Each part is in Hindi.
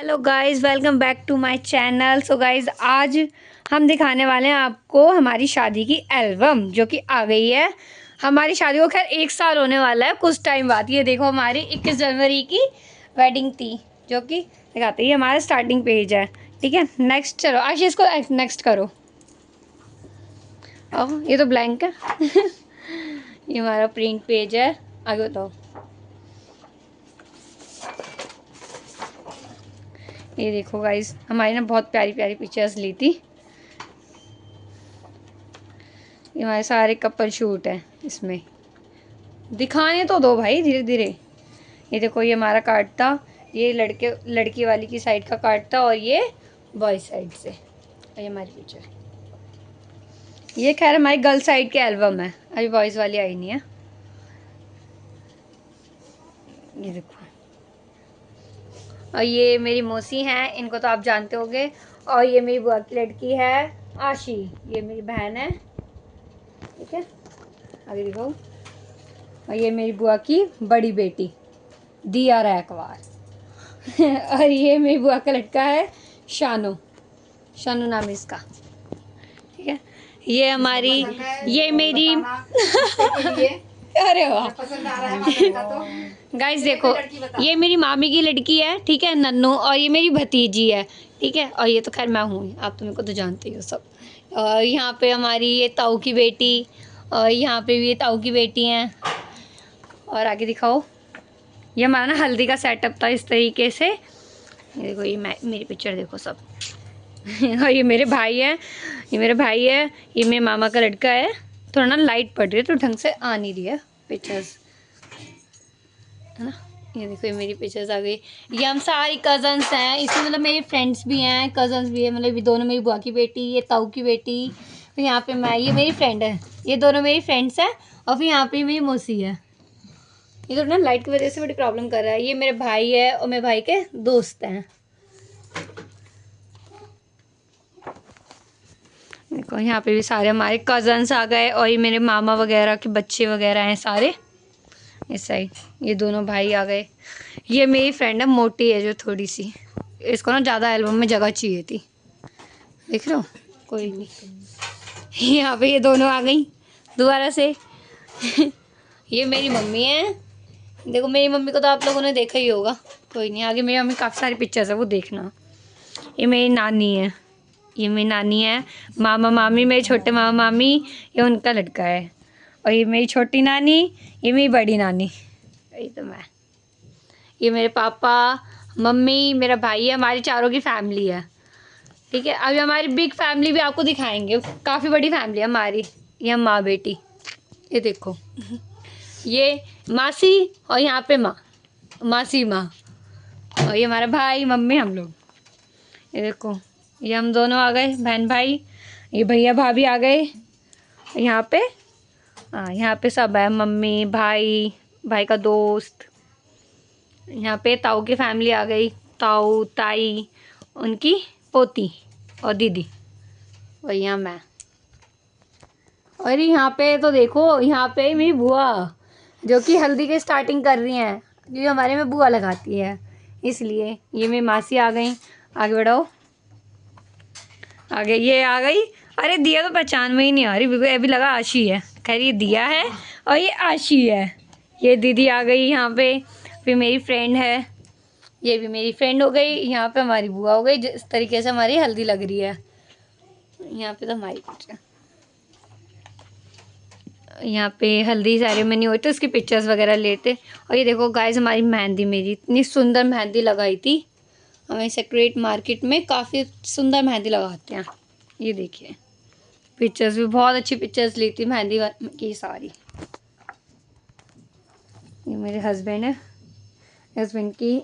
Hello guys, welcome back to my channel. So guys, आज हम दिखाने वाले हैं आपको हमारी शादी की एल्बम जो कि आ गई है। हमारी शादी को खैर 1 साल होने वाला है कुछ टाइम बाद। ये देखो, हमारी 21 जनवरी की वेडिंग थी जो कि दिखाते ही हमारा स्टार्टिंग पेज है। ठीक है, नेक्स्ट चलो आशीष, इसको नेक्स्ट करो। ये तो ब्लैंक है। ये हमारा प्रिंट पेज है। आगे बताओ। ये देखो गाइस, हमारी ना बहुत प्यारी प्यारी पिक्चर्स ली थी। ये हमारे सारे कपल शूट है, इसमें दिखाने तो दो भाई धीरे धीरे। ये देखो, ये हमारा कार्ड था, ये लड़की वाली की साइड का कार्ड था और ये बॉय साइड से। ये हमारी पिक्चर, ये खैर हमारी गर्ल साइड की एल्बम है, अभी बॉयज़ वाली आई नहीं है। ये देखो, और ये मेरी मौसी हैं, इनको तो आप जानते होंगे। और ये मेरी बुआ की लड़की है आशी, ये मेरी बहन है। ठीक है, आगे दिखाओ। और ये मेरी बुआ की बड़ी बेटी दिया रैकवार। और ये मेरी बुआ का लड़का है शानू, शानू नाम है इसका। ठीक है, ये हमारी, ये मेरी अरे वाह गाइस देखो, ये मेरी मामी की लड़की है, ठीक है, नन्नू। और ये मेरी भतीजी है, ठीक है। और ये तो खैर मैं हूँ, आप तो मेरे को तो जानते ही हो सब। और यहाँ पे हमारी ये ताऊ की बेटी, और यहाँ पे भी ये ताऊ की बेटी हैं। और आगे दिखाओ, ये हमारा ना हल्दी का सेटअप था इस तरीके से। ये देखो, ये मेरी पिक्चर देखो सब। और ये मेरे भाई है, ये मेरे भाई है, ये मेरे मामा का लड़का है। थोड़ा ना लाइट पड़ रही है तो ढंग से आ नहीं रही है पिक्चर्स, है ना। ये देखो, ये मेरी पिक्चर्स आ गई। ये हम सारी कज़न्स हैं, इसमें मतलब मेरे फ्रेंड्स भी हैं, कज़न्स भी है। मतलब ये दोनों मेरी बुआ की बेटी, ये ताऊ की बेटी। फिर यहाँ पे मैं, ये मेरी फ्रेंड है, ये दोनों मेरी फ्रेंड्स हैं। और फिर यहाँ पे मेरी मौसी है। ये तो ना लाइट की वजह से बड़ी प्रॉब्लम कर रहा है। ये मेरे भाई है और मेरे भाई के दोस्त हैं। देखो, यहाँ पे भी सारे हमारे कज़न्स आ गए और ये मेरे मामा वगैरह के बच्चे वगैरह हैं सारे इस साइड। ये दोनों भाई आ गए। ये मेरी फ्रेंड है, मोटी है जो थोड़ी सी, इसको ना ज़्यादा एल्बम में जगह चाहिए थी। देख रहे हो, कोई नहीं। यहाँ पे ये दोनों आ गई दोबारा से। ये मेरी मम्मी है। देखो, मेरी मम्मी को तो आप लोगों ने देखा ही होगा। कोई नहीं, आगे मेरी मम्मी काफ़ी सारी पिक्चर्स है, वो देखना। ये मेरी नानी है, ये मेरी नानी है। मामा मामी, मेरे छोटे मामा मामी, ये उनका लड़का है। और ये मेरी छोटी नानी, ये मेरी बड़ी नानी, यही तो मैं। ये मेरे पापा, मम्मी, मेरा भाई है, हमारी चारों की फैमिली है। ठीक है, अभी हमारी बिग फैमिली भी आपको दिखाएंगे, काफ़ी बड़ी फैमिली है हमारी। ये हम माँ बेटी, ये देखो। ये मासी, और यहाँ पे माँ, मासी माँ। और ये हमारा भाई, मम्मी, हम लोग। ये देखो, ये हम दोनों आ गए बहन भाई। ये भैया भाभी आ गए यहाँ पे। हाँ, यहाँ पे सब है, मम्मी, भाई, भाई का दोस्त। यहाँ पे ताऊ की फैमिली आ गई, ताऊ, ताई, उनकी पोती और दीदी, और यहाँ मैं। और यहाँ पे तो देखो, यहाँ पे मेरी बुआ जो कि हल्दी की स्टार्टिंग कर रही हैं, क्योंकि हमारे में बुआ लगाती है इसलिए। ये मेरी मासी आ गई। आगे बढ़ाओ, आगे ये आ गई। अरे दिया तो पहचान में ही नहीं आ रही, बिल्कुल अभी लगा आशी है। खैर, ये दिया है और ये आशी है। ये दीदी आ गई यहाँ पे। फिर मेरी फ्रेंड है, ये भी मेरी फ्रेंड हो गई। यहाँ पे हमारी बुआ हो गई, जिस तरीके से हमारी हल्दी लग रही है। यहाँ पे तो हमारी पिक्चर, यहाँ पे हल्दी सेरेमनी हुई तो उसकी पिक्चर्स वगैरह लेते। और ये देखो गाइस, हमारी मेहंदी, मेरी इतनी सुंदर मेहंदी लगाई थी। हमें सेक्रेट मार्केट में काफ़ी सुंदर मेहंदी लगाते हैं। ये देखिए, पिक्चर्स भी बहुत अच्छी पिक्चर्स ली थी मेहंदी की सारी। ये मेरे हस्बैंड है, हस्बैंड की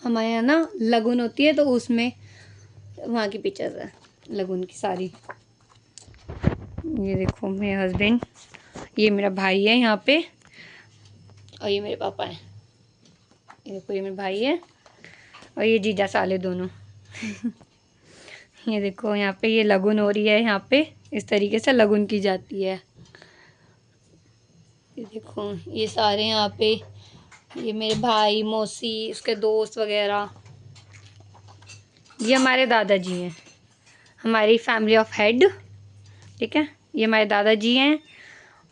हमारे यहाँ ना लगन होती है तो उसमें वहाँ की पिक्चर्स है, लगन की सारी। ये देखो मेरे हस्बैंड, ये मेरा भाई है यहाँ पे, और ये मेरे पापा हैं। ये देखो, ये मेरे भाई है और ये जीजा साले दोनों। ये देखो, यहाँ पे ये लगन हो रही है, यहाँ पे इस तरीके से लगन की जाती है। ये देखो, ये सारे यहाँ पे, ये मेरे भाई, मौसी, उसके दोस्त वगैरह। ये हमारे दादाजी हैं, हमारी फैमिली ऑफ हेड, ठीक है। ये हमारे दादाजी हैं,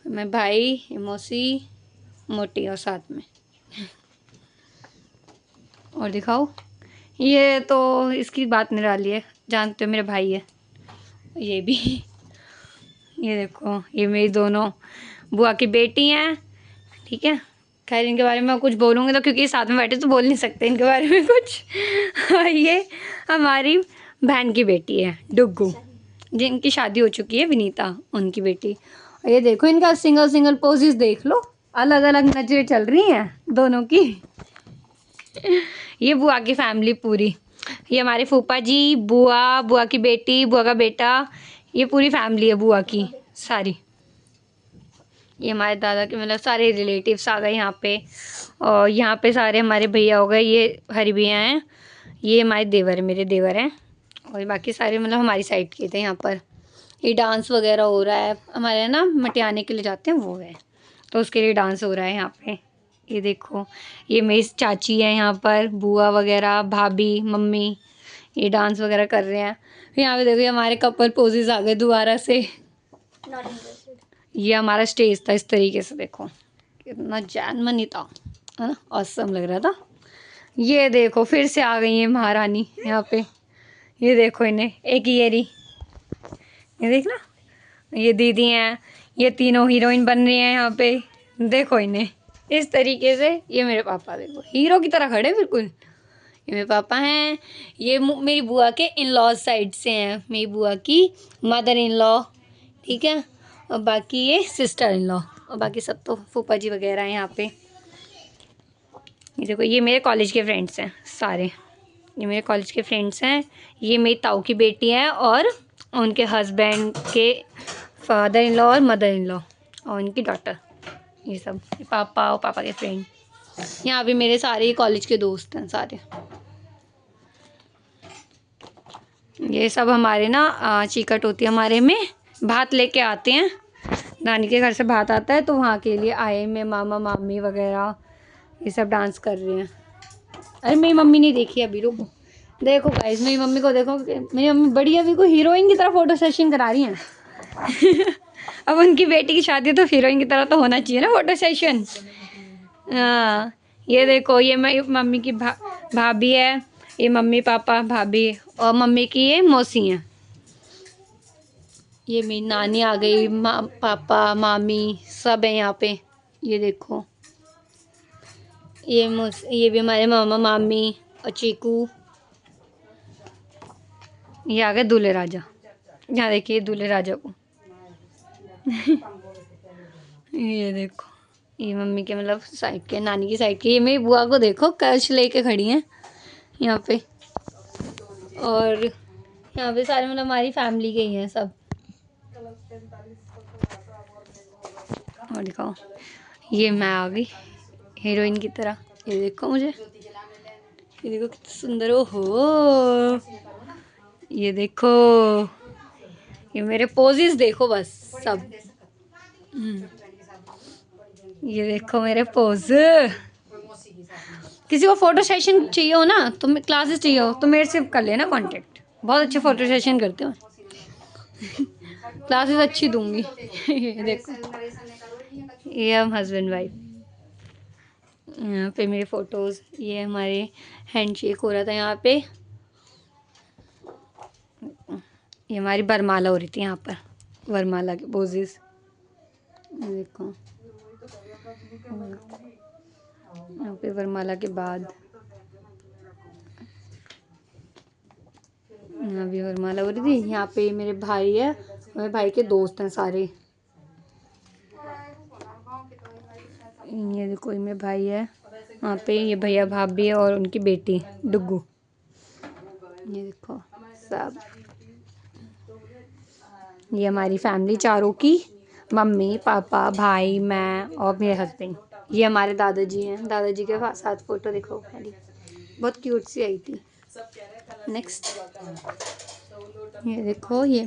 मैं भाई, मौसी, मोटी और साथ में। और दिखाओ, ये तो इसकी बात निराली है, जानते हो मेरे भाई है ये भी। ये देखो, ये मेरी दोनों बुआ की बेटी हैं, ठीक है। खैर इनके बारे में मैं कुछ बोलूँगी तो, क्योंकि ये साथ में बैठे तो बोल नहीं सकते इनके बारे में कुछ। और ये हमारी बहन की बेटी है डुग्गू, जिनकी शादी हो चुकी है, विनीता उनकी बेटी। और ये देखो इनका सिंगल सिंगल पोजेस देख लो, अलग अलग नजरें चल रही हैं दोनों की। ये बुआ की फैमिली पूरी, ये हमारे फूफा जी, बुआ, बुआ की बेटी, बुआ का बेटा, ये पूरी फैमिली है बुआ की सारी। ये हमारे दादा के मतलब सारे रिलेटिव्स आ गए यहाँ पे। और यहाँ पे सारे हमारे भैया हो गए, ये हरी भैया हैं, ये हमारे देवर है, मेरे देवर हैं। और बाकी सारे मतलब हमारी साइड के थे यहाँ पर। ये डांस वगैरह हो रहा है, हमारे ना मटियाने के लिए जाते हैं वो है, तो उसके लिए डांस हो रहा है यहाँ पे। ये देखो, ये मेरी चाची है यहाँ पर, बुआ वगैरह, भाभी, मम्मी, ये डांस वगैरह कर रहे हैं। यहाँ पे देखो, ये हमारे कपल पोजेस आ गए दोबारा से। ये हमारा स्टेज था इस तरीके से, देखो कितना जानमनी था, है ना, ऑसम लग रहा था। ये देखो फिर से आ गई है महारानी यहाँ पे। ये देखो इन्हें, एक ये रही, ये देखना, ये दीदी हैं, ये तीनों हीरोइन बन रही हैं यहाँ पे, देखो इन्हें इस तरीके से। ये मेरे पापा देखो हीरो की तरह खड़े बिल्कुल, ये मेरे पापा हैं। ये मेरी बुआ के इन लॉ साइड से हैं, मेरी बुआ की मदर इन लॉ, ठीक है। और बाकी ये सिस्टर इन लॉ, और बाकी सब तो फूफा जी वगैरह हैं यहाँ पे। ये देखो, ये मेरे कॉलेज के फ्रेंड्स हैं सारे, ये मेरे कॉलेज के फ्रेंड्स हैं। ये मेरी ताऊ की बेटी है और उनके हस्बैंड के फादर इन लॉ और मदर इन लॉ और उनकी डॉटर, ये सब पापा और पापा के फ्रेंड। यहाँ भी मेरे सारे कॉलेज के दोस्त हैं सारे। ये सब हमारे ना चिकट होती है हमारे में, भात लेके आते हैं, नानी के घर से भात आता है तो वहाँ के लिए आए में मामा मामी वगैरह ये सब डांस कर रहे हैं। अरे मेरी मम्मी नहीं देखी अभी, रुको, देखो गाइस मेरी मम्मी को देखो, मेरी मम्मी बड़ी अभी को हीरोइन की तरह फोटो सेशन करा रही हैं। अब उनकी बेटी की शादी है तो हीरोइन की तरह तो होना चाहिए ना फोटो सेशन। हाँ, ये देखो, ये मेरी मम्मी की भाभी है, ये मम्मी पापा भाभी और मम्मी की ये मौसी हैं। ये मेरी नानी आ गई, पापा मामी सब है यहाँ पे। ये देखो, ये भी हमारे मामा मामी और चीकू। ये आ गए दूल्हे राजा, यहाँ देखिए दूल्हे राजा को। ये देखो, ये मम्मी के मतलब साइड के, नानी की साइड के। ये मेरी बुआ को देखो कलश लेके खड़ी हैं यहाँ पे। और यहाँ पे सारे मतलब हमारी फैमिली के ही हैं सब। और दिखाओ, ये मैं आ गई हीरोइन की तरह, ये देखो मुझे, ये देखो कितना सुंदर, हो ये देखो, ये मेरे पोजेस देखो बस सब। ये देखो मेरे पोज। किसी को फोटो सेशन चाहिए हो ना, तो क्लासेस चाहिए हो तो मेरे से कर लेना कांटेक्ट, बहुत अच्छे फोटो सेशन करते हो, क्लासेस अच्छी दूंगी। ये देखो, ये हम हस्बैंड वाइफ, यहाँ पे मेरे फ़ोटोज़, ये हमारे हैंडशेक हो रहा था यहाँ पे। ये हमारी वरमाला हो रही थी यहाँ पर, वरमाला के पोजेस देखो, यहाँ पे वरमाला के बाद यहाँ भी वरमाला हो रही थी। यहाँ पे मेरे भाई है, मेरे भाई के दोस्त हैं सारे। ये देखो, मेरे भाई है वहाँ पे, ये भैया भाभी है और उनकी बेटी डुग्गू। ये देखो सब, ये हमारी फैमिली चारों की, मम्मी पापा भाई मैं और मेरे हस्बैंड। ये हमारे दादाजी हैं, दादाजी के साथ फ़ोटो देखो पहले, बहुत क्यूट सी आई थी। नेक्स्ट, ये देखो, ये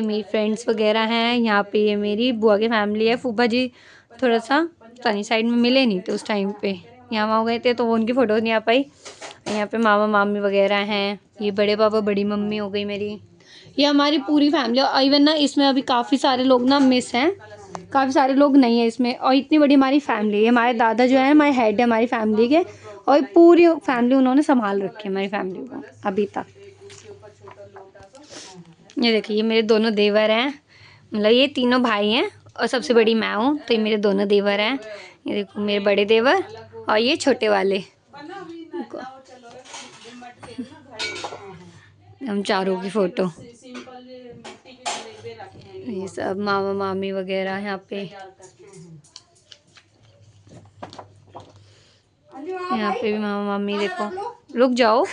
मेरी फ्रेंड्स वगैरह हैं यहाँ पे। ये मेरी बुआ की फैमिली है, फूफा जी थोड़ा सा सनी साइड में मिले नहीं थे उस टाइम पे, यहाँ वहाँ गए थे तो वो उनकी फ़ोटो नहीं आ पाई। यहाँ पे मामा मामी वगैरह हैं। ये बड़े पापा बड़ी मम्मी हो गई मेरी। ये हमारी पूरी फैमिली। और इवन ना इसमें अभी काफ़ी सारे लोग ना मिस हैं, काफ़ी सारे लोग नहीं हैं इसमें। और इतनी बड़ी हमारी फैमिली है। हमारे दादा जो है हमारे हेड है हमारी फैमिली के, और पूरी फैमिली उन्होंने संभाल रखी है हमारी फैमिली को अभी तक। ये देखिए, ये मेरे दोनों देवर हैं, मतलब ये तीनों भाई हैं और सबसे बड़ी मैं हूँ, तो ये मेरे दोनों देवर हैं। ये देखो मेरे बड़े देवर और ये छोटे वाले, हम चारों की फ़ोटो। ये सब मामा मामी वगैरह यहाँ पे। यहाँ पे भी मामा मामी, देखो रुक जाओ।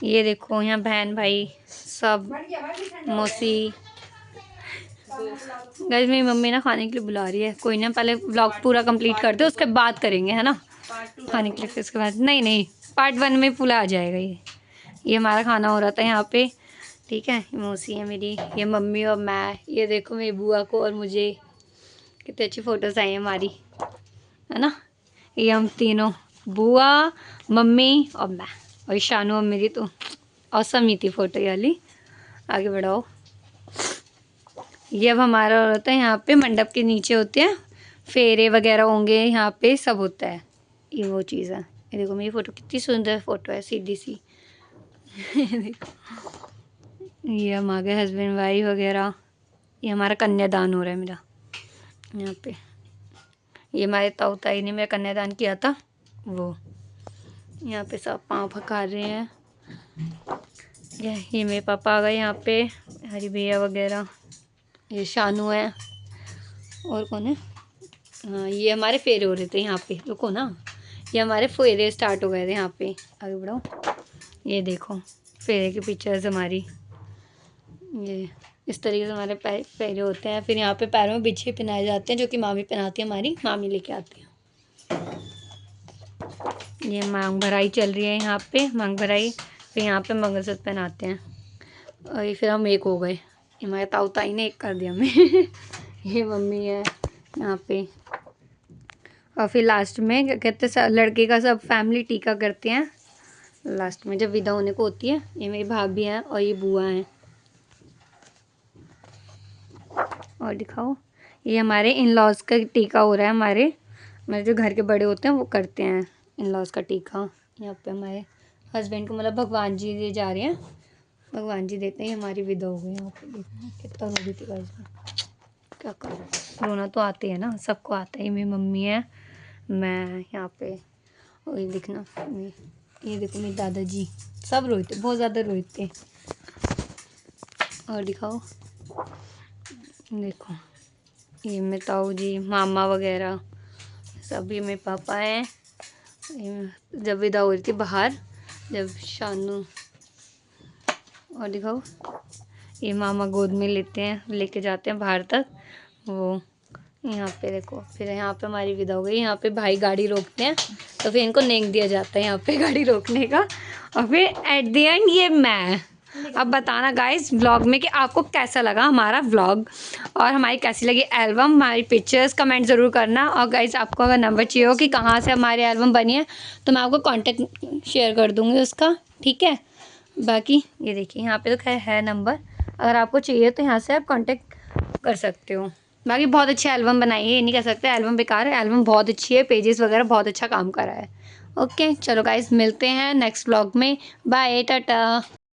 ये देखो यहाँ बहन भाई सब, मौसी। गाइस मेरी मम्मी ना खाने के लिए बुला रही है। कोई ना, पहले व्लॉग पूरा कंप्लीट कर दो, उसके बाद करेंगे, है ना, खाने के लिए। फिर उसके बाद नहीं पार्ट 1 में पूरा आ जाएगा। ये हमारा खाना हो रहा था यहाँ पे, ठीक है। ये मौसी है मेरी, ये मम्मी और मैं। ये देखो मेरी बुआ को और मुझे, कितनी अच्छी फ़ोटोज़ आई हैं हमारी, है ना। ये हम तीनों, बुआ, मम्मी और मैं, और शानू और मेरी, तो औसम ही थी फ़ोटो ये वाली। आगे बढ़ाओ। ये अब हमारा होता है यहाँ पे, मंडप के नीचे होते हैं फेरे वगैरह होंगे, यहाँ पे सब होता है। ये वो चीज़ है। ये देखो मेरी फ़ोटो, कितनी सुंदर फ़ोटो है, सीधी सी। देखो ये हम आ गए हस्बैंड वाइफ वगैरह। ये हमारा कन्यादान हो रहा है मेरा यहाँ पे। ये हमारे ताऊ ताई ने मेरा कन्यादान किया था वो। यहाँ पे सब पाँव पखार रहे हैं। ये मेरे पापा आ गए यहाँ पे, हरी भैया वगैरह। ये शानू है, और कौन है, हाँ ये हमारे फेरे हो रहे थे यहाँ पे। रुको ना, ये हमारे फेरे स्टार्ट हो गए थे यहाँ पे। आगे बढ़ाओ। ये देखो फेरे की पिक्चर्स हमारी। ये इस तरीके से हमारे फेरे होते हैं। फिर यहाँ पे पैरों में बिछे पहनाए जाते हैं, जो कि मामी पहनाती है, हमारी मामी लेके आती है। ये मांग भराई चल रही है यहाँ पे, मांग भराई। फिर यहाँ पे मंगलसूत्र पहनाते हैं, और ये फिर हम एक हो गए। ये हमारे ताऊ ताई ने एक कर दिया हमें। ये मम्मी है यहाँ पे। और फिर लास्ट में क्या कहते हैं, लड़के का सब फैमिली टीका करते हैं लास्ट में जब विदा होने को होती है। ये मेरी भाभी हैं और ये बुआ हैं। और दिखाओ, ये हमारे इन लॉज का टीका हो रहा है। हमारे जो घर के बड़े होते हैं वो करते हैं इन लॉज का टीका। यहाँ पे हमारे हस्बैंड को मतलब भगवान जी दे जा रहे हैं, भगवान जी देते हैं। हमारी विदा हो गई। यहाँ पे देखो कितना रो रही थी गाइस, क्या करूँ, रोना तो आते है ना, सबको आता है। ये मेरी मम्मी है, मैं यहाँ पे, और ये देखना, ये देखो मेरे दादाजी, सब रोए थे, बहुत ज़्यादा रोए थे। और दिखाओ, देखो ये मेरे ताऊ जी, मामा वगैरह सब। ये मेरे पापा हैं। जब विदा हो रही थी बाहर, जब शानू। और दिखाओ, ये मामा गोद में लेते हैं, लेके जाते हैं बाहर तक वो। यहाँ पे देखो, फिर यहाँ पे हमारी विदा हो गई। यहाँ पे भाई गाड़ी रोकते हैं, तो फिर इनको नेक दिया जाता है यहाँ पे गाड़ी रोकने का। और फिर एट द एंड ये मैं। अब बताना गाइस व्लॉग में कि आपको कैसा लगा हमारा व्लॉग, और हमारी कैसी लगी एल्बम, हमारी पिक्चर्स कमेंट ज़रूर करना। और गाइस आपको अगर नंबर चाहिए हो कि कहाँ से हमारी एल्बम बनी है, तो मैं आपको कॉन्टेक्ट शेयर कर दूँगी उसका, ठीक है। बाकी ये देखिए यहाँ पे तो खैर है नंबर, अगर आपको चाहिए तो यहाँ से आप कांटेक्ट कर सकते हो। बाकी बहुत अच्छी एल्बम बनाई है, ये नहीं कह सकते एल्बम बेकार है, एल्बम बहुत अच्छी है, पेजेस वगैरह बहुत अच्छा काम करा है। ओके चलो गाइस, मिलते हैं नेक्स्ट व्लॉग में। बाय, टाटा।